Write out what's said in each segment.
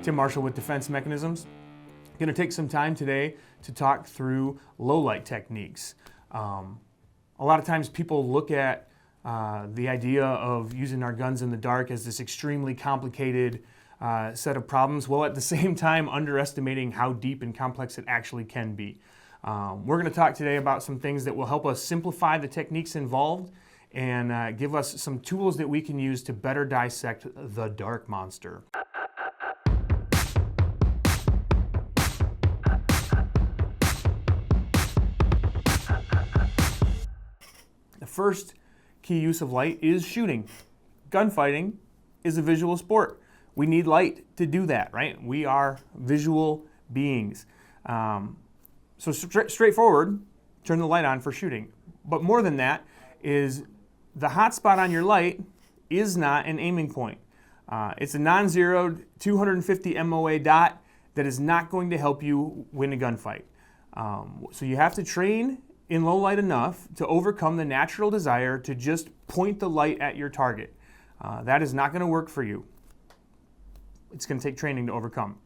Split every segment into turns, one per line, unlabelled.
Tim Marshall with Defense Mechanisms. Going to take some time today to talk through low light techniques. A lot of times people look at the idea of using our guns in the dark as this extremely complicated set of problems, while at the same time underestimating how deep and complex it actually can be. We're going to talk today about some things that will help us simplify the techniques involved and give us some tools that we can use to better dissect the dark monster. The first key use of light is shooting. Gunfighting is a visual sport. We need light to do that, right? We are visual beings. So straightforward, turn the light on for shooting. But more than that is the hot spot on your light is not an aiming point. It's a non-zeroed 250 MOA dot that is not going to help you win a gunfight. So you have to train in low light enough to overcome the natural desire to just point the light at your target. That is not going to work for you. It's going to take training to overcome.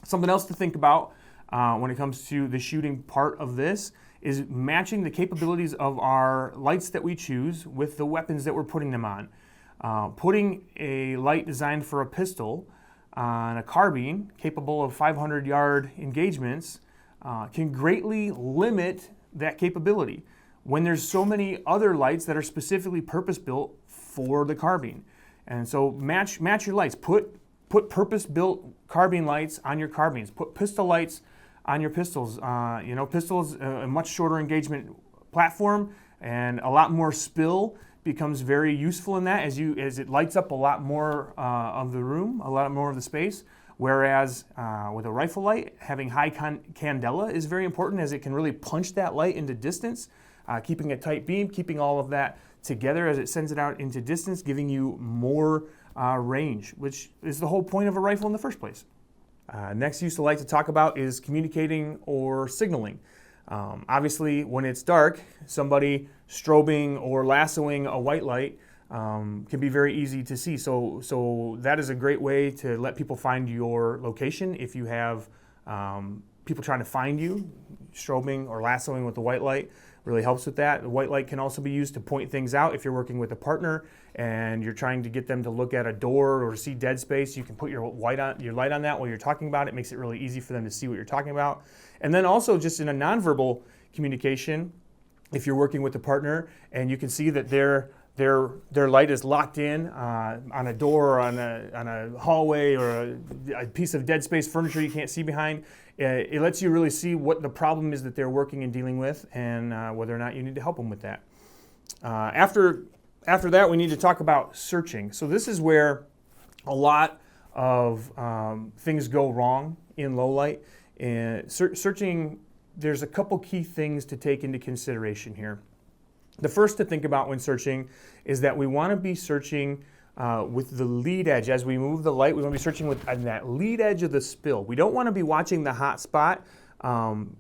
Something else to think about when it comes to the shooting part of this is matching the capabilities of our lights that we choose with the weapons that we're putting them on. Putting a light designed for a pistol on a carbine capable of 500-yard engagements can greatly limit that capability when there's so many other lights that are specifically purpose-built for the carbine. And so match your lights. Put purpose-built carbine lights on your carbines. Put pistol lights on your pistols. Pistols, a much shorter engagement platform and a lot more spill becomes very useful in that as it lights up a lot more of the room, a lot more of the space. Whereas with a rifle light, having high candela is very important as it can really punch that light into distance, keeping a tight beam, keeping all of that together as it sends it out into distance, giving you more range, which is the whole point of a rifle in the first place. Next use I'd like to talk about is communicating or signaling. Obviously, when it's dark, somebody strobing or lassoing a white light can be very easy to see. So that is a great way to let people find your location. If you have people trying to find you, strobing or lassoing with the white light really helps with that. The white light can also be used to point things out. If you're working with a partner and you're trying to get them to look at a door or see dead space, you can put your light on that while you're talking about it. It makes it really easy for them to see what you're talking about. And then also just in a nonverbal communication, if you're working with a partner and you can see that their light is locked in on a door or on a hallway or a piece of dead space furniture you can't see behind, it lets you really see what the problem is that they're working and dealing with and whether or not you need to help them with that. After that, we need to talk about searching. So this is where a lot of things go wrong in low light. Searching, there's a couple key things to take into consideration here. The first to think about when searching is that we want to be searching with the lead edge. As we move the light, we want to be searching with that lead edge of the spill. We don't want to be watching the hot spot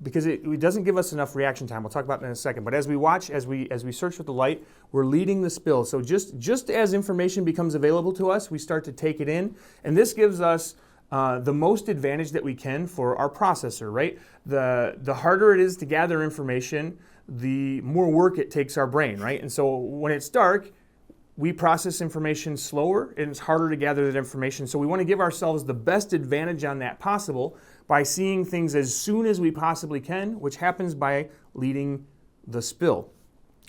because it doesn't give us enough reaction time. We'll talk about that in a second. But as we search with the light, we're leading the spill. So just as information becomes available to us, we start to take it in. And this gives us the most advantage that we can for our processor, right? The harder it is to gather information, the more work it takes our brain, right? And so when it's dark, we process information slower and it's harder to gather that information. So we want to give ourselves the best advantage on that possible by seeing things as soon as we possibly can, which happens by leading the spill.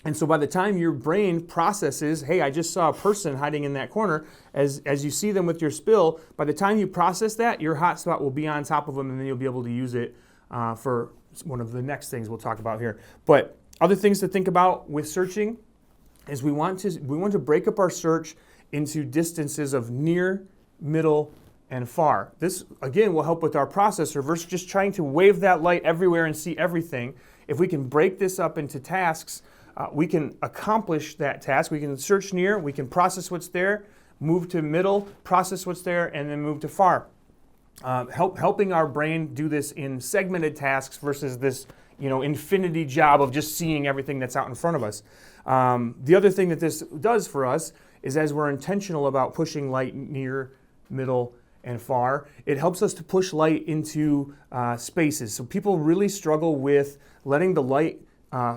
And so by the time your brain processes, hey, I just saw a person hiding in that corner, as you see them with your spill, by the time you process that, your hotspot will be on top of them and then you'll be able to use it for one of the next things we'll talk about here. But other things to think about with searching is we want to break up our search into distances of near, middle, and far. This, again, will help with our processor versus just trying to wave that light everywhere and see everything. If we can break this up into tasks, we can accomplish that task. We can search near, we can process what's there, move to middle, process what's there, and then move to far. Helping our brain do this in segmented tasks versus this infinity job of just seeing everything that's out in front of us. The other thing that this does for us is as we're intentional about pushing light near, middle, and far. It helps us to push light into spaces. So people really struggle with letting the light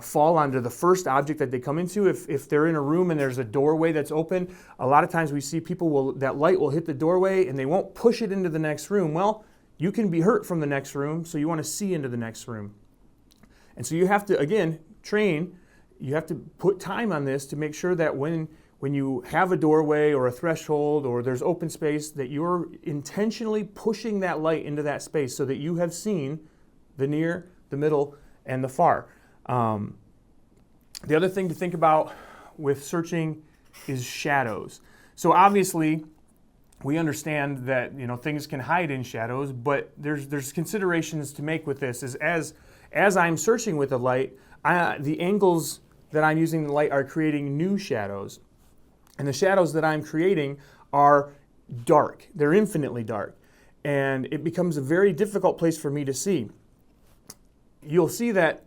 fall onto the first object that they come into. If they're in a room and there's a doorway that's open, a lot of times we see that light will hit the doorway and they won't push it into the next room. Well, you can be hurt from the next room, so you want to see into the next room. And so you have to, again, train. You have to put time on this to make sure that when you have a doorway or a threshold or there's open space, that you're intentionally pushing that light into that space so that you have seen the near, the middle, and the far. The other thing to think about with searching is shadows. So obviously, we understand that things can hide in shadows, but there's considerations to make with this. As I'm searching with the light, the angles that I'm using the light are creating new shadows, and the shadows that I'm creating are dark. They're infinitely dark, and it becomes a very difficult place for me to see. You'll see that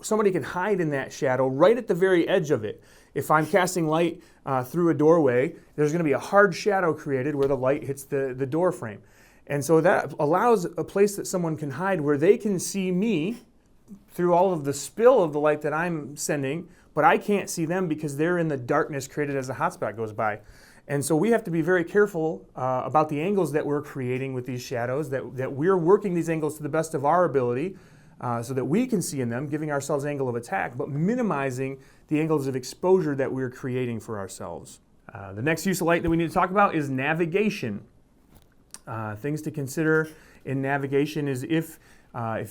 somebody can hide in that shadow right at the very edge of it. If I'm casting light through a doorway, there's going to be a hard shadow created where the light hits the door frame. And so that allows a place that someone can hide where they can see me through all of the spill of the light that I'm sending, but I can't see them because they're in the darkness created as the hotspot goes by. And so we have to be very careful about the angles that we're creating with these shadows, that we're working these angles to the best of our ability so that we can see in them, giving ourselves angle of attack, but minimizing the angles of exposure that we're creating for ourselves. The next use of light that we need to talk about is navigation. Things to consider in navigation is if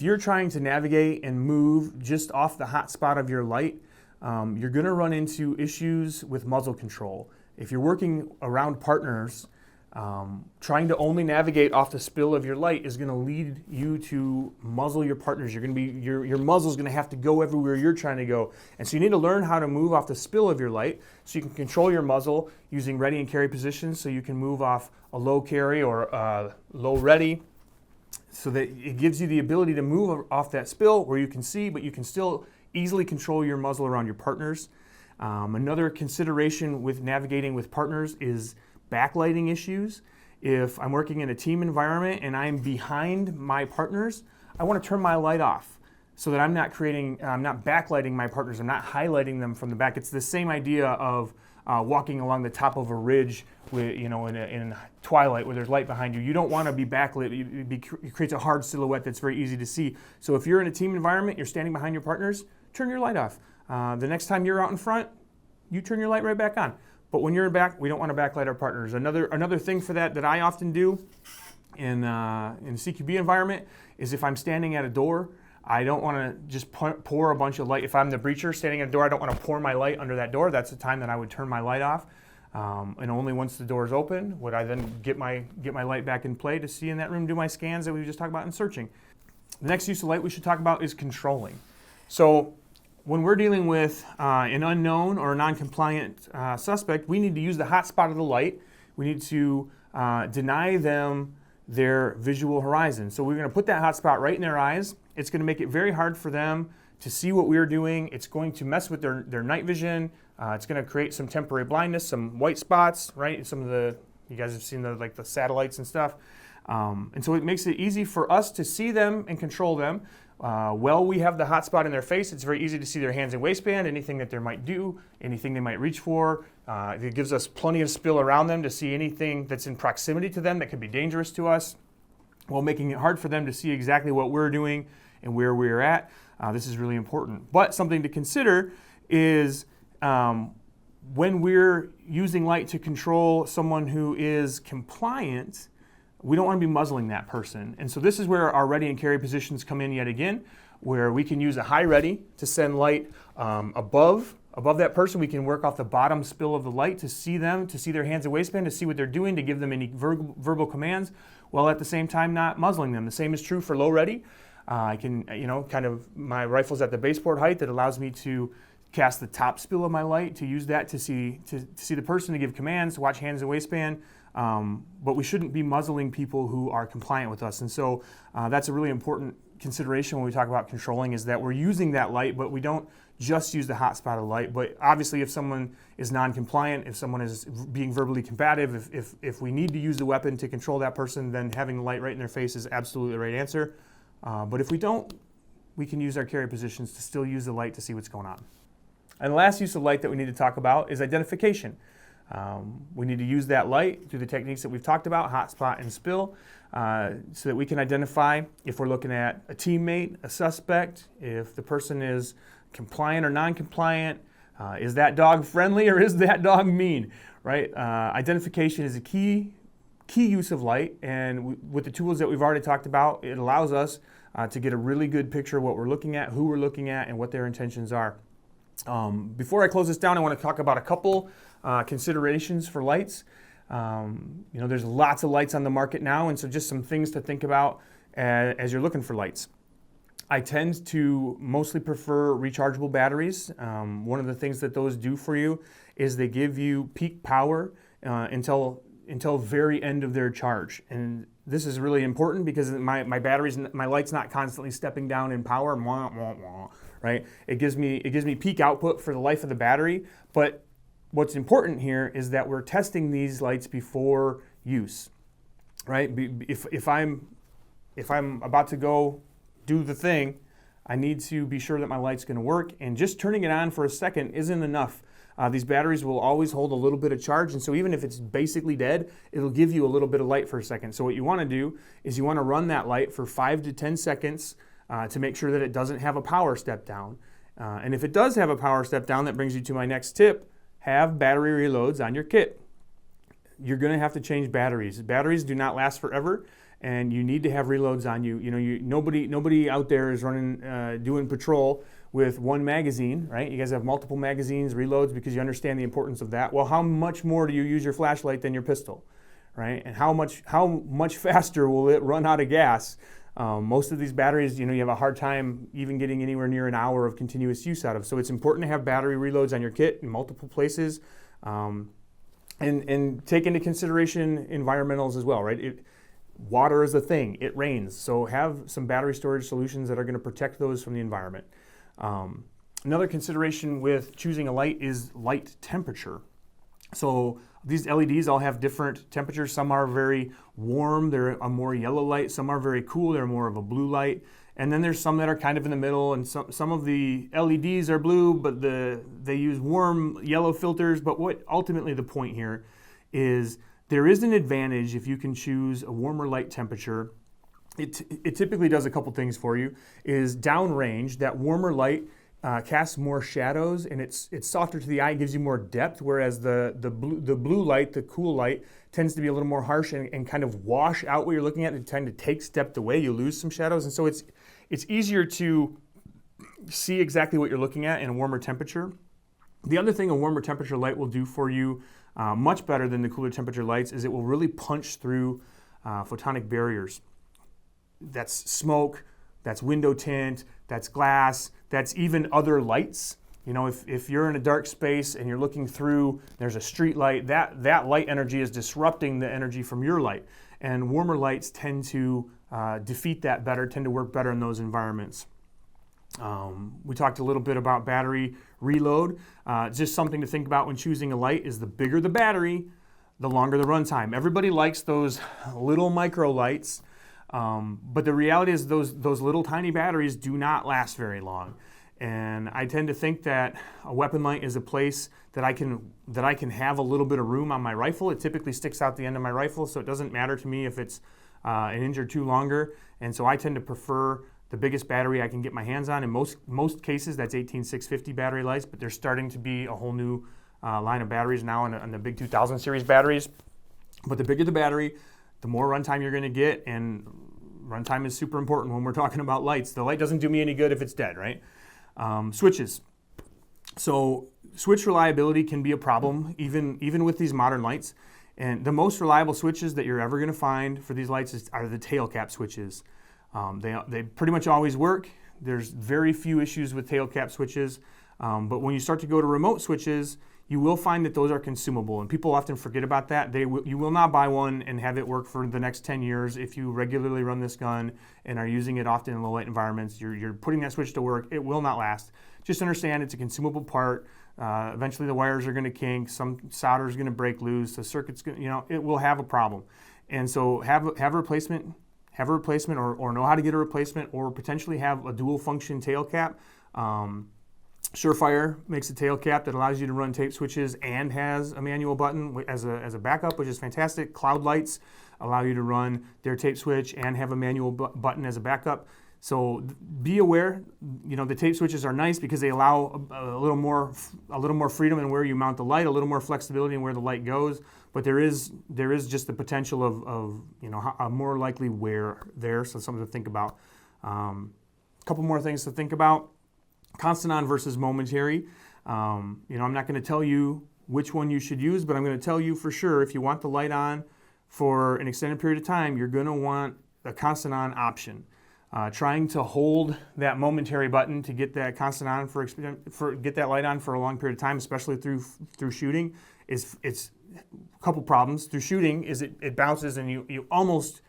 you're trying to navigate and move just off the hot spot of your light, you're going to run into issues with muzzle control. If you're working around partners, trying to only navigate off the spill of your light is going to lead you to muzzle your partners. Your muzzle's going to have to go everywhere you're trying to go. And so you need to learn how to move off the spill of your light so you can control your muzzle using ready and carry positions, so you can move off a low carry or low ready, so that it gives you the ability to move off that spill where you can see, but you can still easily control your muzzle around your partners. Another consideration with navigating with partners is backlighting issues. If I'm working in a team environment and I'm behind my partners, I want to turn my light off so that I'm not backlighting my partners, I'm not highlighting them from the back. It's the same idea of walking along the top of a ridge with, in twilight where there's light behind you. You don't want to be backlit. It creates a hard silhouette that's very easy to see. So if you're in a team environment, you're standing behind your partners, turn your light off. The next time you're out in front, you turn your light right back on. But when you're in back, we don't want to backlight our partners. Another thing for that I often do in a CQB environment is if I'm standing at a door, I don't want to just pour a bunch of light. If I'm the breacher standing at a door, I don't want to pour my light under that door. That's the time that I would turn my light off. And only once the door is open would I then get my light back in play to see in that room, do my scans that we just talked about in searching. The next use of light we should talk about is controlling. So when we're dealing with an unknown or a non-compliant suspect, we need to use the hot spot of the light. We need to deny them their visual horizon. So we're going to put that hot spot right in their eyes. It's going to make it very hard for them to see what we're doing. It's going to mess with their night vision. It's going to create some temporary blindness, some white spots, right? You guys have seen the satellites and stuff. And so it makes it easy for us to see them and control them. We have the hot spot in their face. It's very easy to see their hands and waistband, anything that they might do, anything they might reach for. It gives us plenty of spill around them to see anything that's in proximity to them that could be dangerous to us, while making it hard for them to see exactly what we're doing and where we're at. This is really important. But something to consider is when we're using light to control someone who is compliant, we don't want to be muzzling that person. And so this is where our ready and carry positions come in yet again, where we can use a high ready to send light above that person. We can work off the bottom spill of the light to see them, to see their hands and waistband, to see what they're doing, to give them any verbal commands, while at the same time not muzzling them. The same is true for low ready. I can, my rifle's at the baseboard height that allows me to cast the top spill of my light, to use that to see the person, to give commands, to watch hands and waistband. But we shouldn't be muzzling people who are compliant with us. And so that's a really important consideration when we talk about controlling is that we're using that light, but we don't just use the hot spot of light. But obviously, if someone is non-compliant, if someone is being verbally combative, if we need to use the weapon to control that person, then having the light right in their face is absolutely the right answer. But if we don't, we can use our carry positions to still use the light to see what's going on. And the last use of light that we need to talk about is identification. We need to use that light through the techniques that we've talked about, hot spot and spill, so that we can identify if we're looking at a teammate, a suspect, if the person is compliant or non-compliant, is that dog friendly or is that dog mean, right? Identification is a key use of light, and with the tools that we've already talked about, it allows us to get a really good picture of what we're looking at, who we're looking at, and what their intentions are. Before I close this down, I want to talk about a couple considerations for lights. There's lots of lights on the market now, and so just some things to think about as you're looking for lights. I tend to mostly prefer rechargeable batteries. One of the things that those do for you is they give you peak power until very end of their charge. And this is really important because my light's not constantly stepping down in power, right? It gives me peak output for the life of the battery. But what's important here is that we're testing these lights before use, right? If I'm about to go do the thing, I need to be sure that my light's going to work, and just turning it on for a second isn't enough. These batteries will always hold a little bit of charge, and so even if it's basically dead, it'll give you a little bit of light for a second. So what you want to do is you want to run that light for 5 to 10 seconds to make sure that it doesn't have a power step down. And if it does have a power step down, that brings you to my next tip: have battery reloads on your kit. You're going to have to change batteries. Batteries do not last forever, and you need to have reloads on you. Nobody out there is running doing patrol with one magazine, right? You guys have multiple magazines, reloads, because you understand the importance of that. Well, how much more do you use your flashlight than your pistol, right? And how much faster will it run out of gas? Most of these batteries, you have a hard time even getting anywhere near an hour of continuous use out of. So it's important to have battery reloads on your kit in multiple places, and take into consideration environmentals as well, right? Water is a thing. It rains. So have some battery storage solutions that are going to protect those from the environment. Another consideration with choosing a light is light temperature. So these LEDs all have different temperatures. Some are very warm, they're a more yellow light. Some are very cool, they're more of a blue light. And then there's some that are kind of in the middle, and some of the LEDs are blue, but they use warm yellow filters. But what ultimately the point here is, there is an advantage if you can choose a warmer light temperature. It typically does a couple things for you. Is downrange, that warmer light casts more shadows, and it's softer to the eye, gives you more depth, whereas the blue light, the cool light, tends to be a little more harsh and kind of wash out what you're looking at and tend to take steps away. You lose some shadows, and so it's easier to see exactly what you're looking at in a warmer temperature. The other thing a warmer temperature light will do for you, much better than the cooler temperature lights, is it will really punch through photonic barriers. That's smoke, that's window tint, that's glass, that's even other lights. If you're in a dark space and you're looking through, there's a street light, that light energy is disrupting the energy from your light. And warmer lights tend to defeat that better, tend to work better in those environments. We talked a little bit about battery reload. Just something to think about when choosing a light is the bigger the battery, the longer the runtime. Everybody likes those little micro lights, but the reality is those little tiny batteries do not last very long. And I tend to think that a weapon light is a place that I can have a little bit of room on my rifle. It typically sticks out the end of my rifle, so it doesn't matter to me if it's an inch or two longer. And so I tend to prefer the biggest battery I can get my hands on. In most cases, that's 18650 battery lights, but there's starting to be a whole new line of batteries now on the big 2000 series batteries. But the bigger the battery, the more runtime you're going to get, and runtime is super important when we're talking about lights. The light doesn't do me any good if it's dead, right? Switches. So switch reliability can be a problem even with these modern lights. And the most reliable switches that you're ever going to find for these lights are the tail cap switches. They pretty much always work. There's very few issues with tail cap switches. But when you start to go to remote switches, you will find that those are consumable, and people often forget about that. You will not buy one and have it work for the next 10 years if you regularly run this gun and are using it often in low light environments. You're putting that switch to work. It will not last. Just understand it's a consumable part. Eventually the wires are going to kink. Some solder is going to break loose. The circuit's going to, it will have a problem. And so have a replacement. Have a replacement, or know how to get a replacement, or potentially have a dual function tail cap. Surefire makes a tail cap that allows you to run tape switches and has a manual button as a backup, which is fantastic. Cloud Lights allow you to run their tape switch and have a manual button as a backup. So be aware, the tape switches are nice because they allow a little more freedom in where you mount the light, a little more flexibility in where the light goes. But there is just the potential of a more likely wear there. So something to think about. A couple more things to think about. Constant on versus momentary. I'm not going to tell you which one you should use, but I'm going to tell you for sure if you want the light on for an extended period of time, you're going to want a constant on option. Trying to hold that momentary button to get that constant on get that light on for a long period of time, especially through shooting, it's a couple problems. Through shooting is it bounces and you almost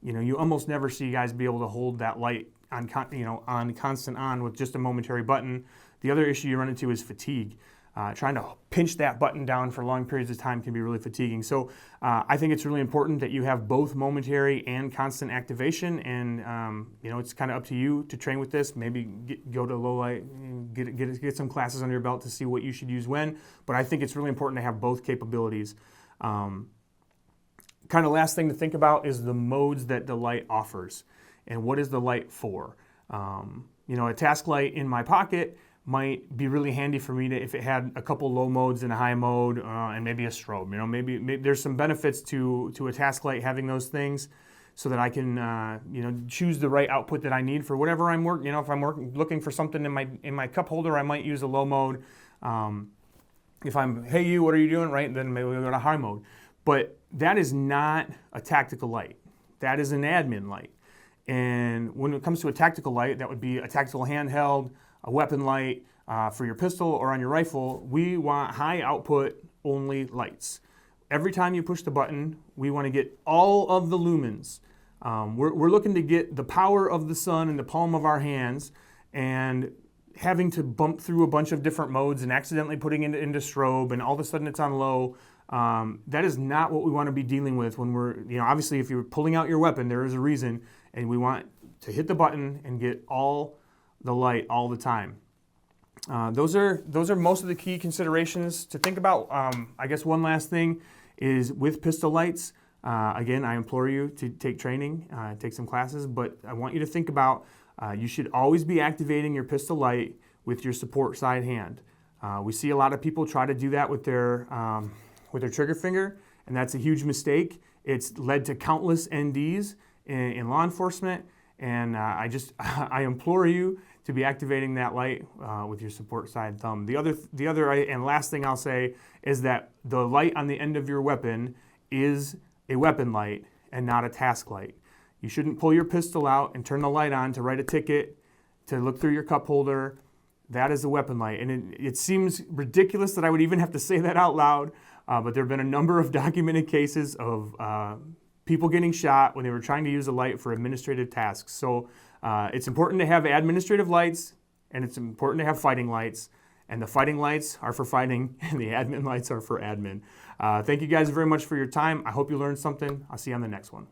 never see guys be able to hold that light on constant on with just a momentary button. The other issue you run into is fatigue. Trying to pinch that button down for long periods of time can be really fatiguing. So I think it's really important that you have both momentary and constant activation, and it's kind of up to you to train with this. Maybe go to low light, get some classes under your belt to see what you should use when, but I think it's really important to have both capabilities. Kind of last thing to think about is the modes that the light offers, and what is the light for. A task light in my pocket might be really handy for me if it had a couple low modes and a high mode and maybe a strobe. Maybe there's some benefits to a task light having those things, so that I can choose the right output that I need for whatever I'm working. If I'm looking for something in my cup holder, I might use a low mode. If I'm, hey you, what are you doing? Right, then maybe we'll go to high mode. But that is not a tactical light. That is an admin light. And when it comes to a tactical light, that would be a tactical handheld, a weapon light for your pistol or on your rifle. We want high output only lights. Every time you push the button, we want to get all of the lumens. We're looking to get the power of the sun in the palm of our hands, and having to bump through a bunch of different modes and accidentally putting it into strobe and all of a sudden it's on low. That is not what we want to be dealing with when we're, obviously if you're pulling out your weapon, there is a reason, and we want to hit the button and get all the light all the time. Those are most of the key considerations to think about. I guess one last thing is with pistol lights. Again, I implore you to take training, take some classes, but I want you to think about you should always be activating your pistol light with your support side hand. We see a lot of people try to do that with their trigger finger, and that's a huge mistake. It's led to countless NDs in law enforcement, and I implore you to be activating that light with your support side thumb. The other and last thing I'll say is that the light on the end of your weapon is a weapon light and not a task light. You shouldn't pull your pistol out and turn the light on to write a ticket, to look through your cup holder. That is a weapon light. And it seems ridiculous that I would even have to say that out loud, but there have been a number of documented cases of people getting shot when they were trying to use a light for administrative tasks. So it's important to have administrative lights, and it's important to have fighting lights. And the fighting lights are for fighting, and the admin lights are for admin. Thank you guys very much for your time. I hope you learned something. I'll see you on the next one.